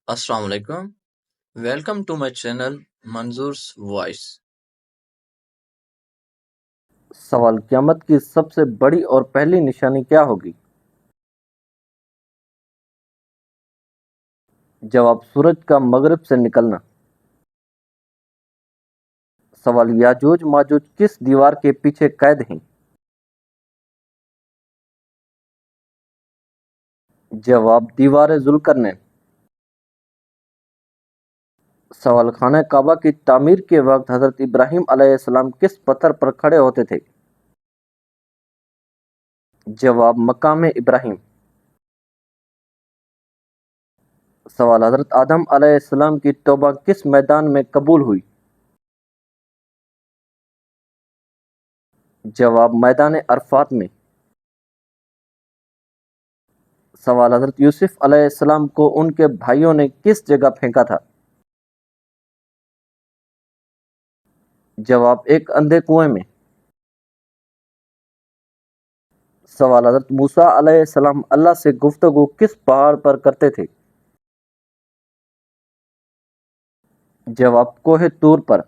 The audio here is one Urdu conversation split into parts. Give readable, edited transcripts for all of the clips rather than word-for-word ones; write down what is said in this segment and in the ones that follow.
Assalamu alaikum. Welcome to my channel Manzoor's Voice. سوال: قیامت کی سب سے بڑی اور پہلی نشانی کیا ہوگی؟ جواب: سورج کا مغرب سے نکلنا۔ سوال: یاجوج ماجوج کس دیوار کے پیچھے قید ہیں؟ جواب: دیوار ذوالقرنین۔ سوال: خانہ کعبہ کی تعمیر کے وقت حضرت ابراہیم علیہ السلام کس پتھر پر کھڑے ہوتے تھے؟ جواب: مقام ابراہیم۔ سوال: حضرت آدم علیہ السلام کی توبہ کس میدان میں قبول ہوئی؟ جواب: میدان عرفات میں۔ سوال: حضرت یوسف علیہ السلام کو ان کے بھائیوں نے کس جگہ پھینکا تھا؟ جواب: ایک اندھے کنویں میں۔ سوال: حضرت موسیٰ علیہ السلام اللہ سے گفتگو کس پہاڑ پر کرتے تھے؟ جواب: کوہ طور پر۔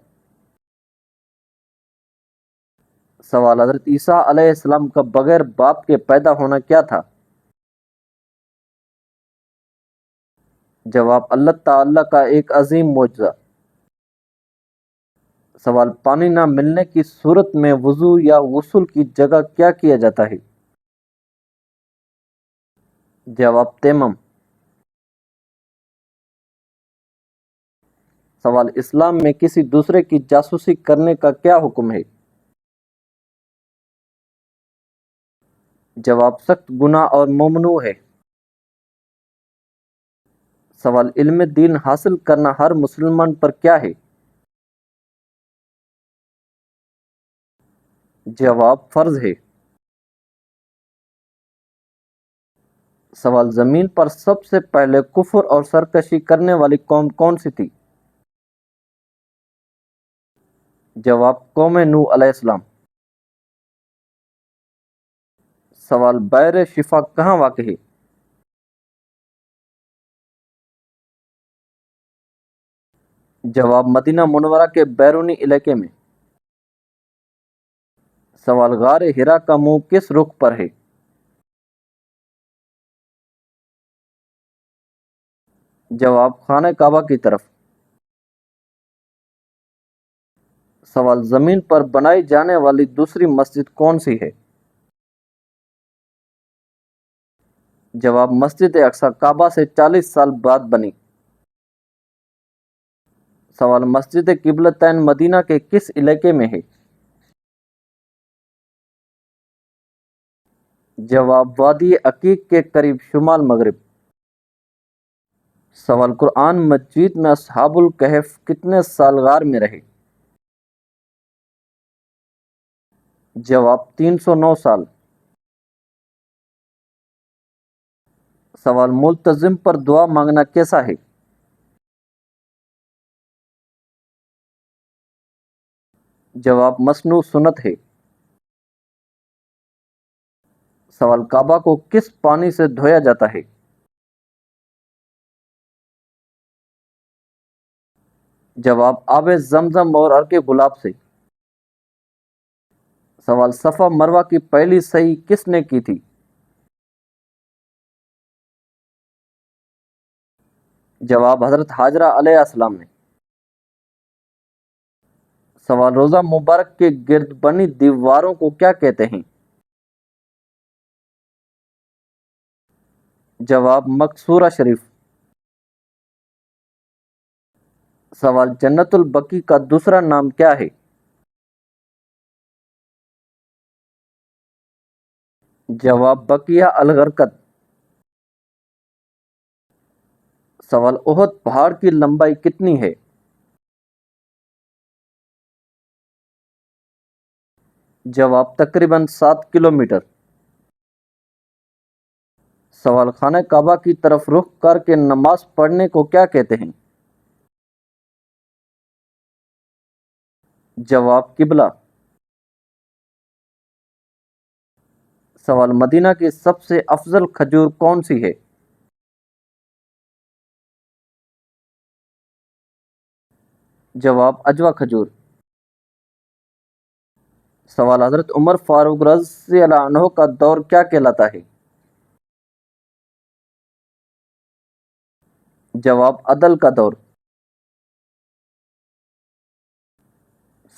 سوال: حضرت عیسیٰ علیہ السلام کا بغیر باپ کے پیدا ہونا کیا تھا؟ جواب: اللہ تعالی کا ایک عظیم معجزہ۔ سوال: پانی نہ ملنے کی صورت میں وضو یا غسل کی جگہ کیا کیا جاتا ہے؟ جواب: تیمم۔ سوال: اسلام میں کسی دوسرے کی جاسوسی کرنے کا کیا حکم ہے؟ جواب: سخت گناہ اور ممنوع ہے۔ سوال: علم دین حاصل کرنا ہر مسلمان پر کیا ہے؟ جواب: فرض ہے۔ سوال: زمین پر سب سے پہلے کفر اور سرکشی کرنے والی قوم کون سی تھی؟ جواب: قوم نوح علیہ السلام۔ سوال: بئر شفا کہاں واقع ہے؟ جواب: مدینہ منورہ کے بیرونی علاقے میں۔ سوال: غار حرا کا منہ کس رخ پر ہے؟ جواب: خانہ کعبہ کی طرف۔ سوال: زمین پر بنائی جانے والی دوسری مسجد کون سی ہے؟ جواب: مسجد اقصی کعبہ سے 40 سال بعد بنی۔ سوال: مسجد قبلتین مدینہ کے کس علاقے میں ہے؟ جواب: وادی عقیق کے قریب شمال مغرب۔ سوال: قرآن مجید میں اصحاب الکہف کتنے سال غار میں رہے؟ جواب: 309 سال۔ سوال: ملتزم پر دعا مانگنا کیسا ہے؟ جواب: مسنون سنت ہے۔ سوال: کعبہ کو کس پانی سے دھویا جاتا ہے؟ جواب: آب زمزم اور عرق گلاب سے۔ سوال: صفا مروہ کی پہلی سعی کس نے کی تھی؟ جواب: حضرت حاجرہ علیہ السلام نے۔ سوال: روزہ مبارک کے گرد بنی دیواروں کو کیا کہتے ہیں؟ جواب: مقصورہ شریف۔ سوال: جنت البقیع کا دوسرا نام کیا ہے؟ جواب: بقیہ الغرقد۔ سوال: احد پہاڑ کی لمبائی کتنی ہے؟ جواب: تقریباً 7 کلومیٹر۔ سوال: خانہ کعبہ کی طرف رخ کر کے نماز پڑھنے کو کیا کہتے ہیں؟ جواب: قبلہ۔ سوال: مدینہ کی سب سے افضل کھجور کون سی ہے؟ جواب اجوا کھجور۔ سوال حضرت عمر فاروق رضی اللہ عنہ کا دور کیا کہلاتا ہے؟ جواب عدل کا دور۔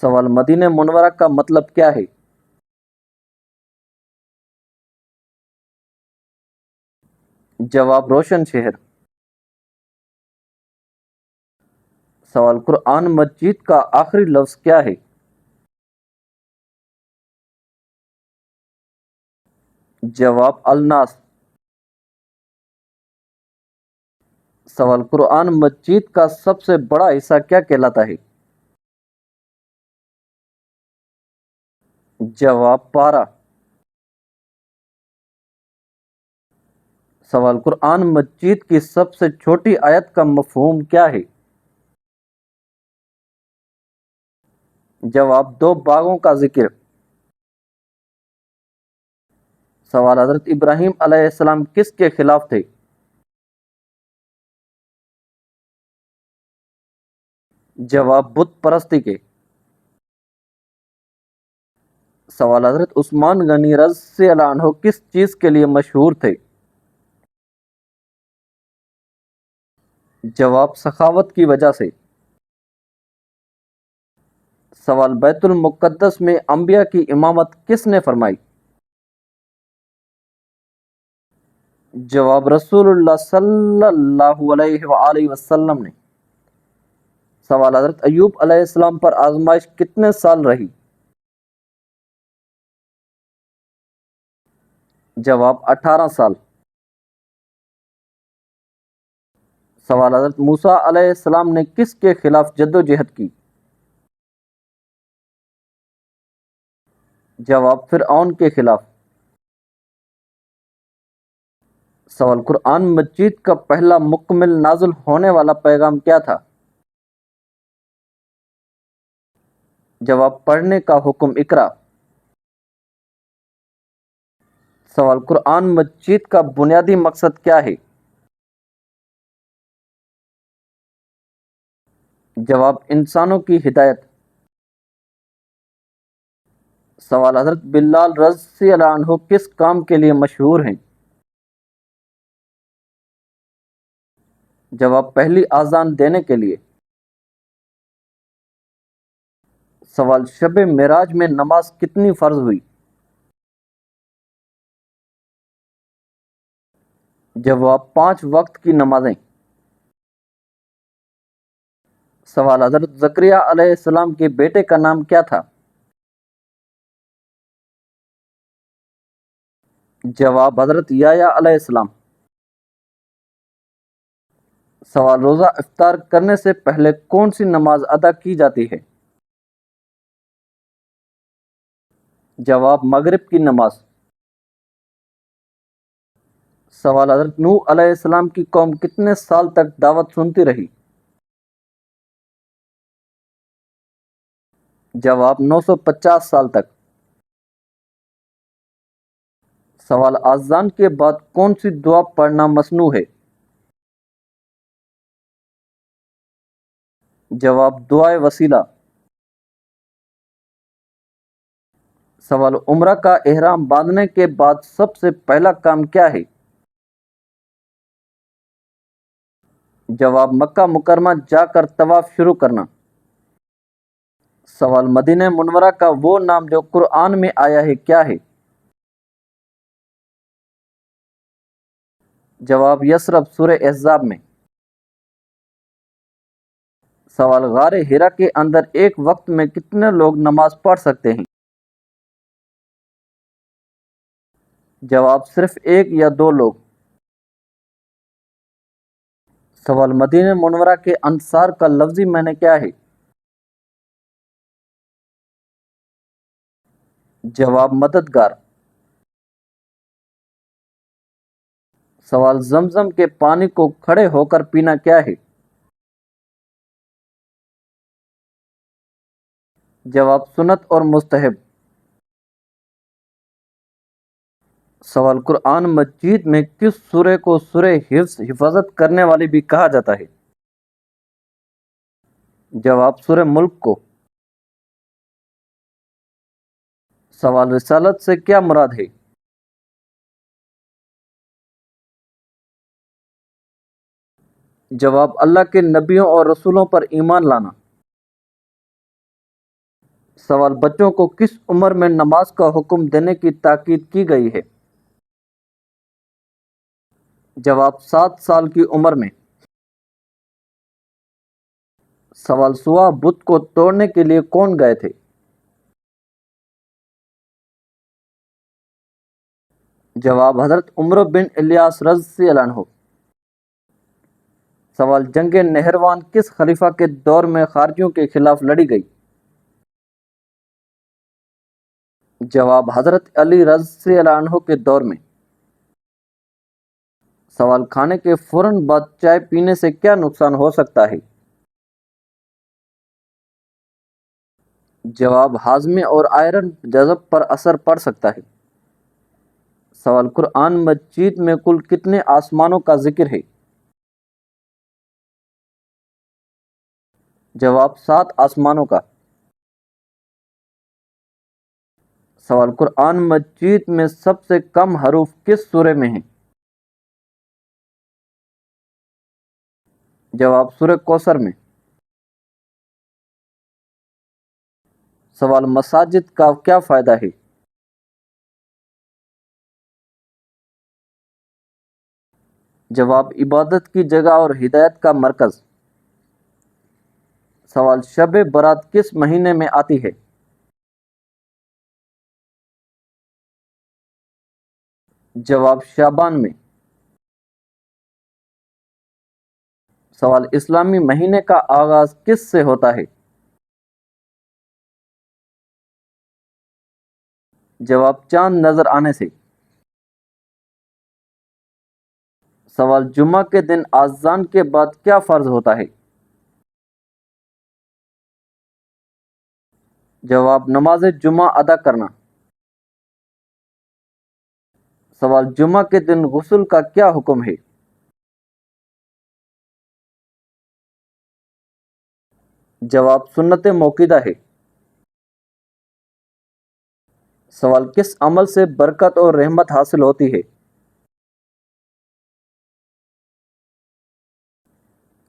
سوال مدینہ منورہ کا مطلب کیا ہے؟ جواب روشن شہر۔ سوال قرآن مجید کا آخری لفظ کیا ہے؟ جواب الناس۔ سوال قرآن مجید کا سب سے بڑا حصہ کیا کہلاتا ہے؟ جواب پارہ۔ سوال قرآن مجید کی سب سے چھوٹی آیت کا مفہوم کیا ہے؟ جواب دو باغوں کا ذکر۔ سوال حضرت ابراہیم علیہ السلام کس کے خلاف تھے؟ جواب بت پرستی کے۔ سوال حضرت عثمان غنی رضی اللہ عنہ کس چیز کے لیے مشہور تھے؟ جواب سخاوت کی وجہ سے۔ سوال بیت المقدس میں انبیاء کی امامت کس نے فرمائی؟ جواب رسول اللہ صلی اللہ علیہ وآلہ وسلم نے۔ سوال حضرت ایوب علیہ السلام پر آزمائش کتنے سال رہی؟ جواب 18 سال۔ سوال حضرت موسیٰ علیہ السلام نے کس کے خلاف جدوجہد کی؟ جواب فرعون کے خلاف۔ سوال قرآن مجید کا پہلا مکمل نازل ہونے والا پیغام کیا تھا؟ جواب پڑھنے کا حکم اقرا۔ سوال قرآن مجید کا بنیادی مقصد کیا ہے؟ جواب انسانوں کی ہدایت۔ سوال حضرت بلال رضی اللہ عنہ کس کام کے لیے مشہور ہیں؟ جواب پہلی اذان دینے کے لیے۔ سوال شب معراج میں نماز کتنی فرض ہوئی؟ جواب 5 وقت کی نمازیں۔ سوال حضرت زکریا علیہ السلام کے بیٹے کا نام کیا تھا؟ جواب حضرت یحییٰ علیہ السلام۔ سوال روزہ افطار کرنے سے پہلے کون سی نماز ادا کی جاتی ہے؟ جواب مغرب کی نماز۔ سوال حضرت نوح علیہ السلام کی قوم کتنے سال تک دعوت سنتی رہی؟ جواب 950 سال تک۔ سوال اذان کے بعد کون سی دعا پڑھنا مسنون ہے؟ جواب دعائے وسیلہ۔ سوال عمرہ کا احرام باندھنے کے بعد سب سے پہلا کام کیا ہے؟ جواب مکہ مکرمہ جا کر طواف شروع کرنا۔ سوال مدینہ منورہ کا وہ نام جو قرآن میں آیا ہے کیا ہے؟ جواب یثرب سورہ احزاب میں۔ سوال غار حرا کے اندر ایک وقت میں کتنے لوگ نماز پڑھ سکتے ہیں؟ جواب صرف ایک یا دو لوگ۔ سوال مدینہ منورہ کے انصار کا لفظی معنی کیا ہے؟ جواب مددگار۔ سوال زمزم کے پانی کو کھڑے ہو کر پینا کیا ہے؟ جواب سنت اور مستحب۔ سوال قرآن مجید میں کس سورہ کو سورہ حفظ حفاظت کرنے والی بھی کہا جاتا ہے؟ جواب سورہ ملک کو۔ سوال رسالت سے کیا مراد ہے؟ جواب اللہ کے نبیوں اور رسولوں پر ایمان لانا۔ سوال بچوں کو کس عمر میں نماز کا حکم دینے کی تاکید کی گئی ہے؟ جواب 7 سال کی عمر میں۔ سوال سوا بت کو توڑنے کے لیے کون گئے تھے؟ جواب حضرت عمر بن الیاس رضی اللہ عنہ۔ سوال جنگ نہروان کس خلیفہ کے دور میں خارجیوں کے خلاف لڑی گئی؟ جواب حضرت علی رضی اللہ عنہ کے دور میں۔ سوال کھانے کے فوراً بعد چائے پینے سے کیا نقصان ہو سکتا ہے؟ جواب ہاضمے اور آئرن جذب پر اثر پڑ سکتا ہے۔ سوال قرآن مجید میں کل کتنے آسمانوں کا ذکر ہے؟ جواب 7 آسمانوں کا۔ سوال قرآن مجید میں سب سے کم حروف کس سورہ میں ہیں؟ جواب سورہ کوثر میں۔ سوال مساجد کا کیا فائدہ ہے؟ جواب عبادت کی جگہ اور ہدایت کا مرکز۔ سوال شب برات کس مہینے میں آتی ہے؟ جواب شعبان میں۔ سوال اسلامی مہینے کا آغاز کس سے ہوتا ہے؟ جواب چاند نظر آنے سے۔ سوال جمعہ کے دن اذان کے بعد کیا فرض ہوتا ہے؟ جواب نماز جمعہ ادا کرنا۔ سوال جمعہ کے دن غسل کا کیا حکم ہے؟ جواب سنت موقدہ ہے۔ سوال کس عمل سے برکت اور رحمت حاصل ہوتی ہے؟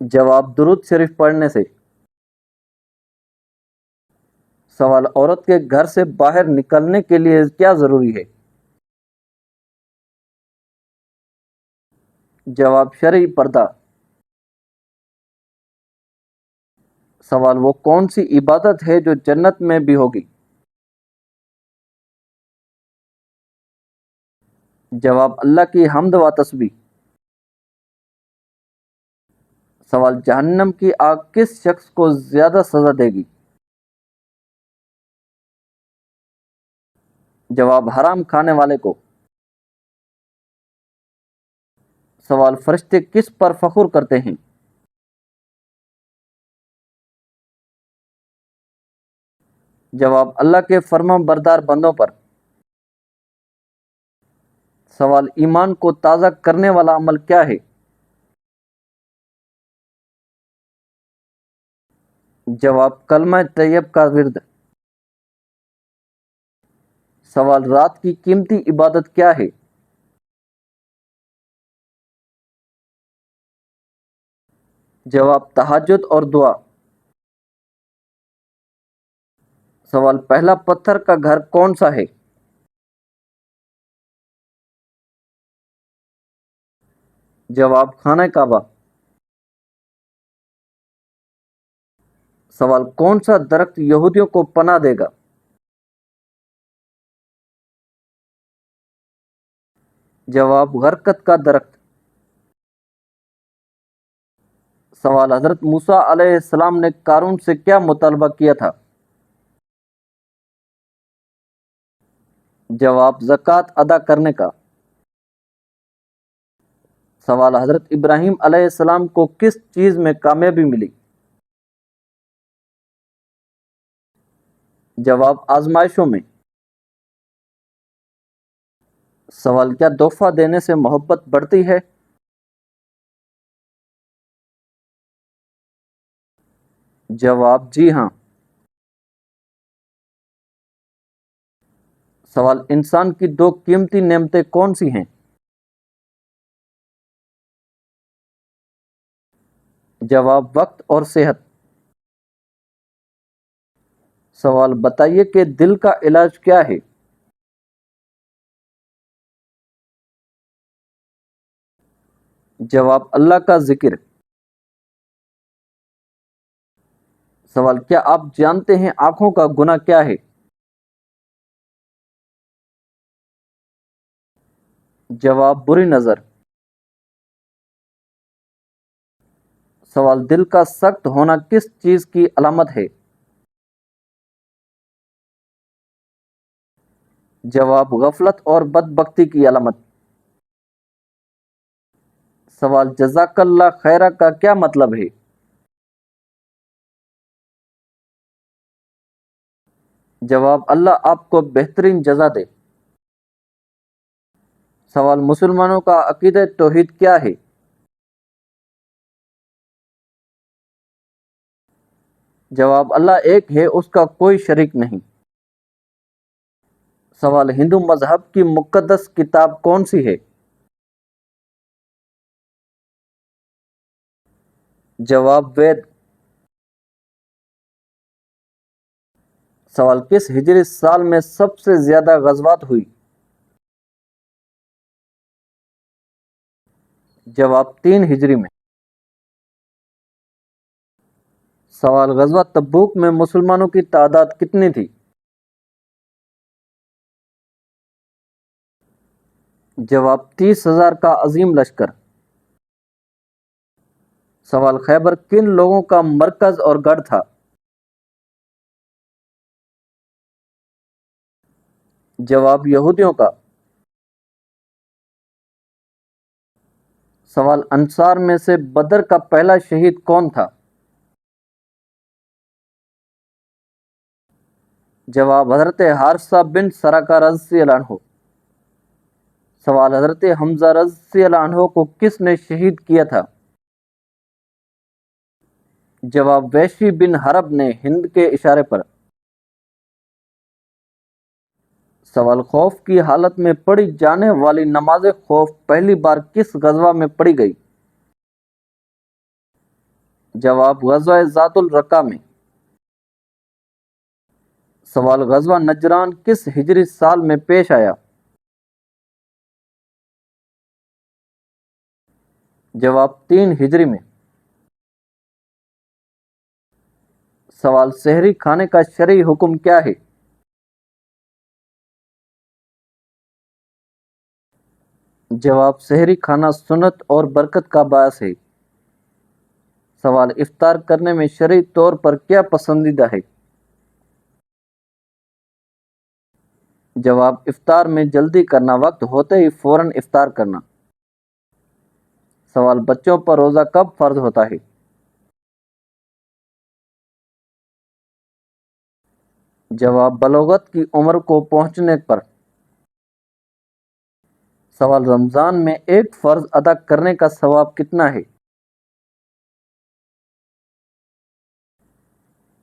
جواب درود شریف پڑھنے سے۔ سوال عورت کے گھر سے باہر نکلنے کے لیے کیا ضروری ہے؟ جواب شرعی پردہ۔ سوال وہ کون سی عبادت ہے جو جنت میں بھی ہوگی؟ جواب اللہ کی حمد و تسبیح۔ سوال جہنم کی آگ کس شخص کو زیادہ سزا دے گی؟ جواب حرام کھانے والے کو۔ سوال فرشتے کس پر فخر کرتے ہیں؟ جواب اللہ کے فرما بردار بندوں پر۔ سوال ایمان کو تازہ کرنے والا عمل کیا ہے؟ جواب کلمہ طیب کا ورد۔ سوال رات کی قیمتی عبادت کیا ہے؟ جواب تہجد اور دعا۔ سوال پہلا پتھر کا گھر کون سا ہے؟ جواب خانہ کعبہ۔ سوال کون سا درخت یہودیوں کو پناہ دے گا؟ جواب غرقت کا درخت۔ سوال حضرت موسیٰ علیہ السلام نے قارون سے کیا مطالبہ کیا تھا؟ جواب زکوٰۃ ادا کرنے کا۔ سوال حضرت ابراہیم علیہ السلام کو کس چیز میں کامیابی ملی؟ جواب آزمائشوں میں۔ سوال کیا تحفہ دینے سے محبت بڑھتی ہے؟ جواب جی ہاں۔ سوال انسان کی دو قیمتی نعمتیں کون سی ہیں؟ جواب وقت اور صحت۔ سوال بتائیے کہ دل کا علاج کیا ہے؟ جواب اللہ کا ذکر۔ سوال کیا آپ جانتے ہیں آنکھوں کا گناہ کیا ہے؟ جواب بری نظر۔ سوال دل کا سخت ہونا کس چیز کی علامت ہے؟ جواب غفلت اور بدبختی کی علامت۔ سوال جزاک اللہ خیرہ کا کیا مطلب ہے؟ جواب اللہ آپ کو بہترین جزا دے۔ سوال مسلمانوں کا عقیدہ توحید کیا ہے؟ جواب اللہ ایک ہے، اس کا کوئی شریک نہیں۔ سوال ہندو مذہب کی مقدس کتاب کون سی ہے؟ جواب وید۔ سوال کس ہجری سال میں سب سے زیادہ غزوات ہوئی؟ جواب 3 ہجری میں۔ سوال غزوہ تبوک میں مسلمانوں کی تعداد کتنی تھی؟ جواب 30,000 کا عظیم لشکر۔ سوال خیبر کن لوگوں کا مرکز اور گڑھ تھا؟ جواب یہودیوں کا۔ سوال انصار میں سے بدر کا پہلا شہید کون تھا؟ جواب حضرت حارثہ بن سراقہ رضی اللہ عنہ۔ سوال حضرت حمزہ رضی اللہ عنہ کو کس نے شہید کیا تھا؟ جواب وحشی بن حرب نے ہند کے اشارے پر۔ سوال خوف کی حالت میں پڑھی جانے والی نماز خوف پہلی بار کس غزوہ میں پڑھی گئی؟ جواب غزوہ ذات الرقہ میں۔ سوال غزوہ نجران کس ہجری سال میں پیش آیا؟ جواب 3 ہجری میں۔ سوال سحری کھانے کا شرعی حکم کیا ہے؟ جواب سحری کھانا سنت اور برکت کا باعث ہے۔ سوال افطار کرنے میں شرعی طور پر کیا پسندیدہ ہے؟ جواب افطار میں جلدی کرنا، وقت ہوتے ہی فوراً افطار کرنا۔ سوال بچوں پر روزہ کب فرض ہوتا ہے؟ جواب بلوغت کی عمر کو پہنچنے پر۔ سوال رمضان میں ایک فرض ادا کرنے کا ثواب کتنا ہے؟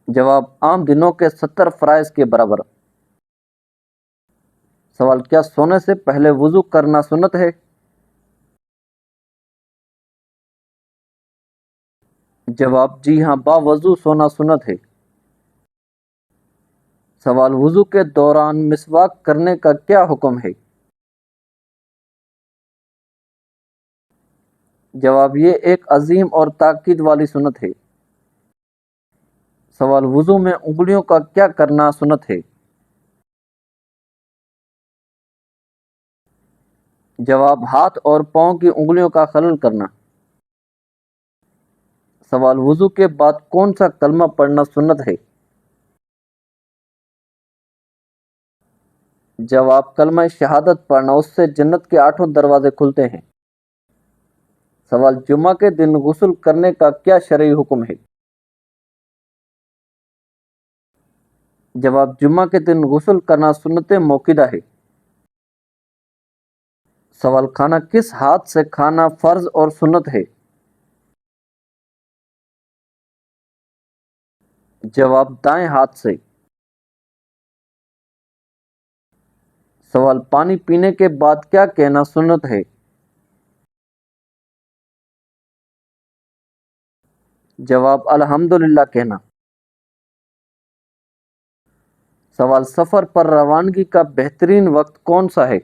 جواب عام دنوں کے 70 فرائض کے برابر۔ سوال کیا سونے سے پہلے وضو کرنا سنت ہے؟ جواب جی ہاں، باوضو سونا سنت ہے۔ سوال وضو کے دوران مسواک کرنے کا کیا حکم ہے؟ جواب یہ ایک عظیم اور تاکید والی سنت ہے۔ سوال وضو میں انگلیوں کا کیا کرنا سنت ہے؟ جواب ہاتھ اور پاؤں کی انگلیوں کا خلل کرنا۔ سوال وضو کے بعد کون سا کلمہ پڑھنا سنت ہے؟ جواب کلمہ شہادت پڑھنا، اس سے جنت کے 8 دروازے کھلتے ہیں۔ سوال جمعہ کے دن غسل کرنے کا کیا شرعی حکم ہے؟ جواب جمعہ کے دن غسل کرنا سنت موقدہ ہے۔ سوال کھانا کس ہاتھ سے کھانا فرض اور سنت ہے؟ جواب دائیں ہاتھ سے۔ سوال پانی پینے کے بعد کیا کہنا سنت ہے؟ جواب الحمدللہ کہنا۔ سوال سفر پر روانگی کا بہترین وقت کون سا ہے؟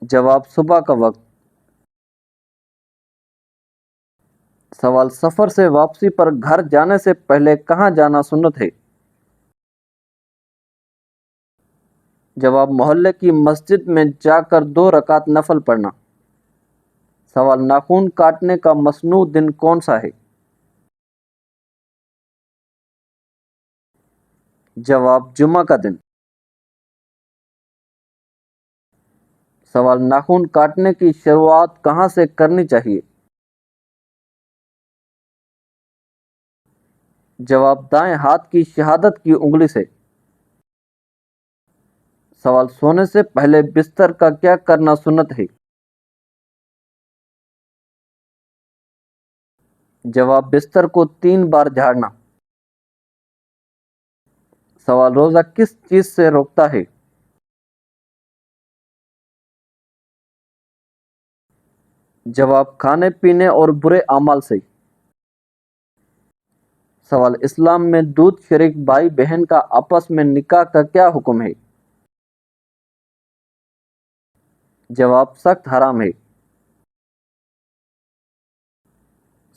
جواب صبح کا وقت۔ سوال سفر سے واپسی پر گھر جانے سے پہلے کہاں جانا سنت ہے؟ جواب محلے کی مسجد میں جا کر 2 رکعت نفل پڑھنا۔ سوال ناخن کاٹنے کا مصنوع دن کون سا ہے؟ جواب جمعہ کا دن۔ سوال ناخن کاٹنے کی شروعات کہاں سے کرنی چاہیے؟ جواب دائیں ہاتھ کی شہادت کی انگلی سے۔ سوال سونے سے پہلے بستر کا کیا کرنا سنت ہے؟ جواب بستر کو 3 بار جھاڑنا۔ سوال روزہ کس چیز سے روکتا ہے؟ جواب کھانے پینے اور برے اعمال سے۔ سوال اسلام میں دودھ شریک بھائی بہن کا آپس میں نکاح کا کیا حکم ہے؟ جواب سخت حرام ہے۔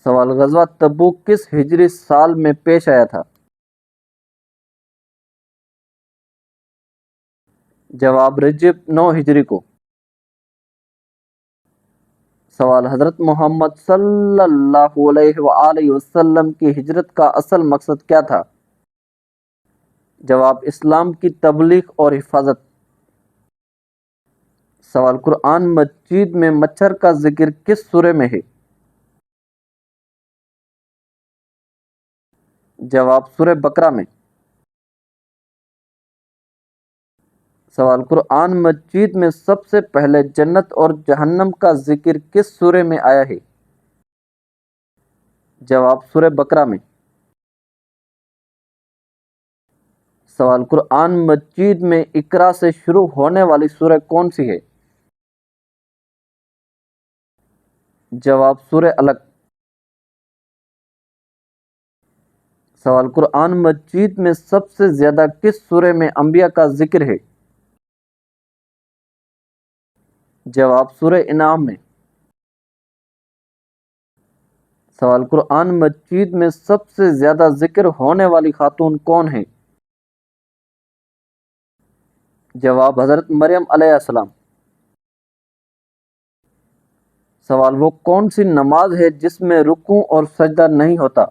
سوال غزوہ تبوک کس ہجری سال میں پیش آیا تھا؟ جواب رجب 9 ہجری کو۔ سوال حضرت محمد صلی اللہ علیہ وآلہ وسلم کی ہجرت کا اصل مقصد کیا تھا؟ جواب اسلام کی تبلیغ اور حفاظت۔ سوال قرآن مجید میں مچھر کا ذکر کس سورہ میں ہے؟ جواب سورہ بقرہ میں۔ سوال قرآن مجید میں سب سے پہلے جنت اور جہنم کا ذکر کس سورہ میں آیا ہے؟ جواب سورہ بقرہ میں۔ سوال قرآن مجید میں اقرا سے شروع ہونے والی سورہ کون سی ہے؟ جواب سورہ علق۔ سوال قرآن مجید میں سب سے زیادہ کس سورہ میں انبیاء کا ذکر ہے؟ جواب سورہ انعام میں۔ سوال قرآن مجید میں سب سے زیادہ ذکر ہونے والی خاتون کون ہے؟ جواب حضرت مریم علیہ السلام۔ سوال وہ کون سی نماز ہے جس میں رکوع اور سجدہ نہیں ہوتا؟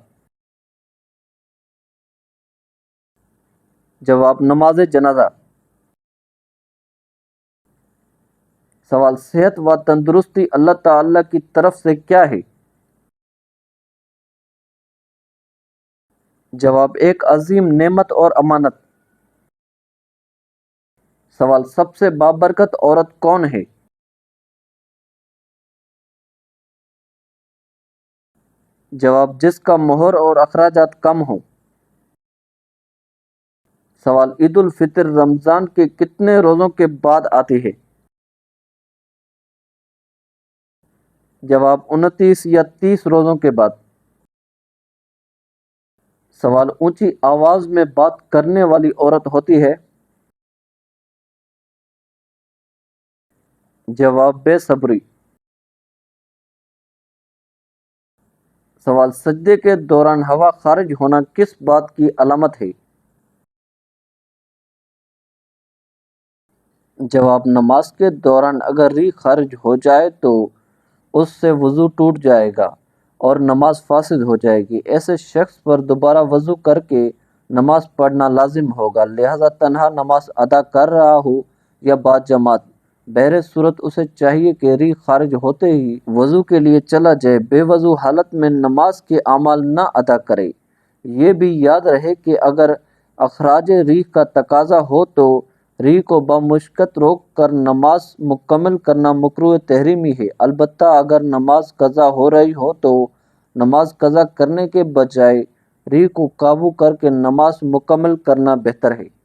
جواب نماز جنازہ۔ سوال صحت و تندرستی اللہ تعالی کی طرف سے کیا ہے؟ جواب ایک عظیم نعمت اور امانت۔ سوال سب سے بابرکت عورت کون ہے؟ جواب جس کا مہر اور اخراجات کم ہوں۔ سوال عید الفطر رمضان کے کتنے روزوں کے بعد آتی ہے؟ جواب 29 یا 30 روزوں کے بعد۔ سوال اونچی آواز میں بات کرنے والی عورت ہوتی ہے؟ جواب بے صبری۔ سوال سجدے کے دوران ہوا خارج ہونا کس بات کی علامت ہے؟ جواب نماز کے دوران اگر ریح خارج ہو جائے تو اس سے وضو ٹوٹ جائے گا اور نماز فاسد ہو جائے گی۔ ایسے شخص پر دوبارہ وضو کر کے نماز پڑھنا لازم ہوگا، لہذا تنہا نماز ادا کر رہا ہو یا با جماعت، بہر صورت اسے چاہیے کہ ریح خارج ہوتے ہی وضو کے لیے چلا جائے، بے وضو حالت میں نماز کے اعمال نہ ادا کرے۔ یہ بھی یاد رہے کہ اگر اخراج ریح کا تقاضا ہو تو ریح کو بمشقت روک کر نماز مکمل کرنا مکروہ تحریمی ہے، البتہ اگر نماز قضا ہو رہی ہو تو نماز قضا کرنے کے بجائے ریح کو قابو کر کے نماز مکمل کرنا بہتر ہے۔